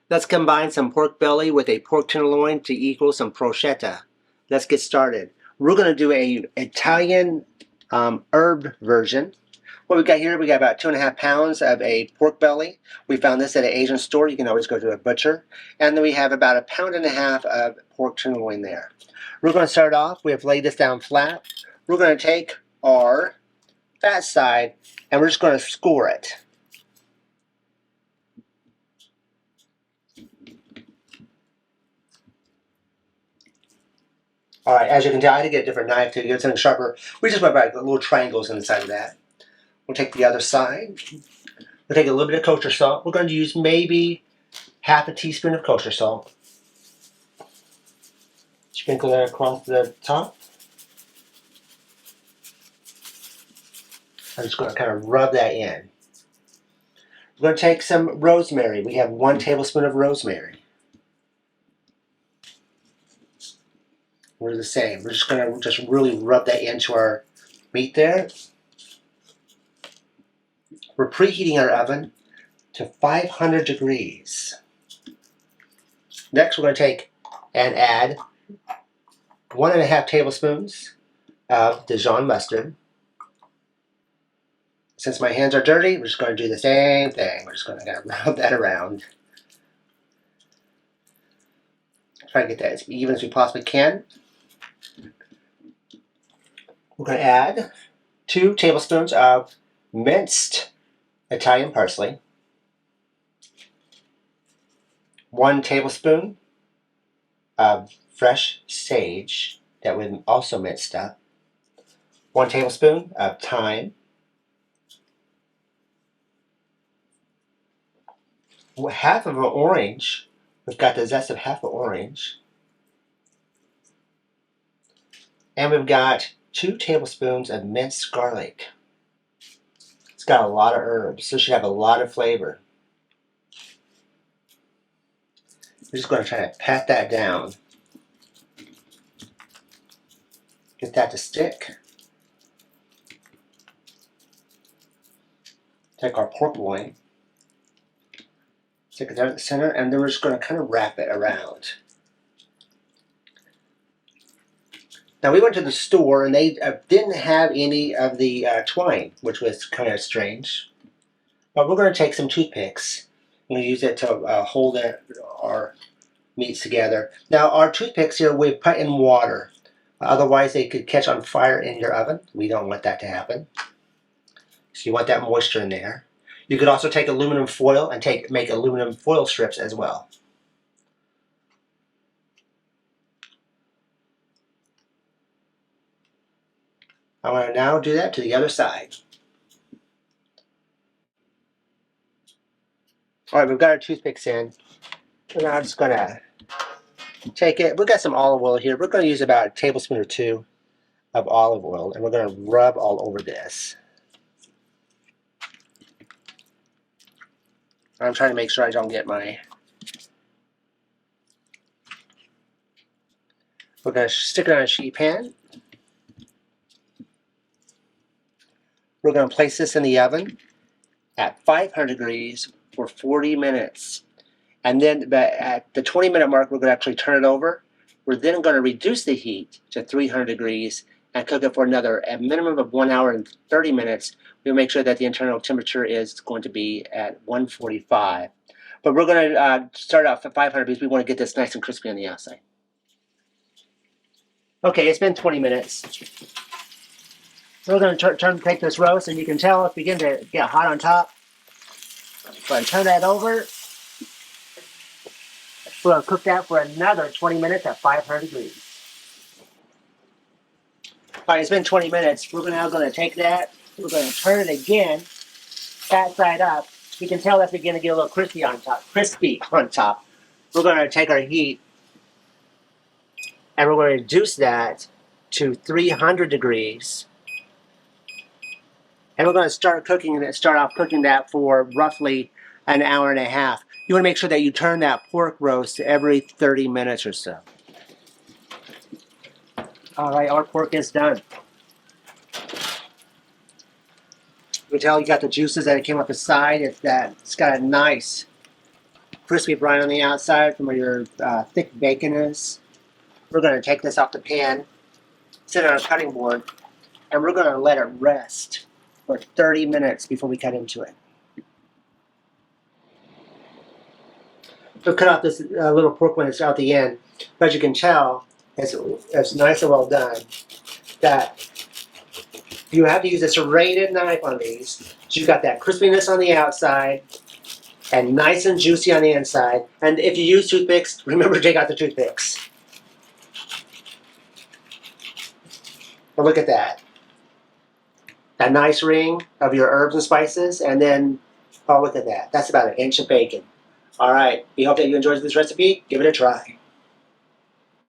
Let's combine some pork belly with a pork tenderloin to equal some porchetta. Let's get started. We're going to do a Italian herb version. What we got here, we got about 2.5 pounds of a pork belly. We found this at an Asian store. You can always go to a butcher. And then we have about 1.5 pounds of pork tenderloin there. We're going to start off. We have laid this down flat. We're going to take our fat side and we're just going to score it. All right, as you can tell, I had to get a different knife to get something sharper. We just went by little triangles on the side of that. We'll take the other side. We'll take a little bit of kosher salt. We're going to use maybe half a teaspoon of kosher salt. Sprinkle that across the top. I'm just going to kind of rub that in. We're going to take some rosemary. We have 1 tablespoon of rosemary. We're the same. We're just going to really rub that into our meat there. We're preheating our oven to 500 degrees. Next, we're going to take and add 1.5 tablespoons of Dijon mustard. Since my hands are dirty, we're just going to do the same thing. We're just going to kind of rub that around. Try to get that as even as we possibly can. We're going to add 2 tablespoons of minced Italian parsley, 1 tablespoon of fresh sage that we also minced up, 1 tablespoon of thyme, half of an orange. We've got the zest of half an orange, and we've got 2 tablespoons of minced garlic. It's got a lot of herbs, so it should have a lot of flavor. We're just going to try to pat that down. Get that to stick. Take our pork loin, stick it there at the center, and then we're just going to kind of wrap it around. Now we went to the store and they didn't have any of the twine, which was kind of strange. But we're going to take some toothpicks. I'm going to use it to hold our meats together. Now our toothpicks here we put in water. Otherwise they could catch on fire in your oven. We don't want that to happen. So you want that moisture in there. You could also take aluminum foil and make aluminum foil strips as well. I want to now do that to the other side. All right, we've got our toothpicks in. And I'm just going to take it. We've got some olive oil here. We're going to use about a tablespoon or 2 of olive oil, and we're going to rub all over this. I'm trying to make sure I don't get my... We're going to stick it on a sheet pan. We're going to place this in the oven at 500 degrees for 40 minutes. And then at the 20-minute mark, we're going to actually turn it over. We're then going to reduce the heat to 300 degrees and cook it for a minimum of 1 hour and 30 minutes. We'll make sure that the internal temperature is going to be at 145. But we're going to start off at 500 because we want to get this nice and crispy on the outside. Okay, it's been 20 minutes. We're going to take this roast, and you can tell it's beginning to get hot on top. Go ahead and turn that over. We're going to cook that for another 20 minutes at 500 degrees. All right, it's been 20 minutes. We're now going to take that. We're going to turn it again, fat side up. You can tell that's beginning to get a little crispy on top. We're going to take our heat, and we're going to reduce that to 300 degrees. And we're going to start off cooking that for roughly an hour and a half. You want to make sure that you turn that pork roast every 30 minutes or so. All right, our pork is done. You can tell you got the juices that it came off the side. It's got a nice crispy brown on the outside from where your thick bacon is. We're going to take this off the pan, sit it on a cutting board, and we're going to let it rest for 30 minutes before we cut into it. We'll cut off this little pork when it's out the end. But as you can tell, it's nice and well done. That you have to use a serrated knife on these. So you've got that crispiness on the outside and nice and juicy on the inside. And if you use toothpicks, remember to take out the toothpicks. But look at that. A nice ring of your herbs and spices, and then, oh, look at that. That's about an inch of bacon. All right, we hope that you enjoyed this recipe. Give it a try.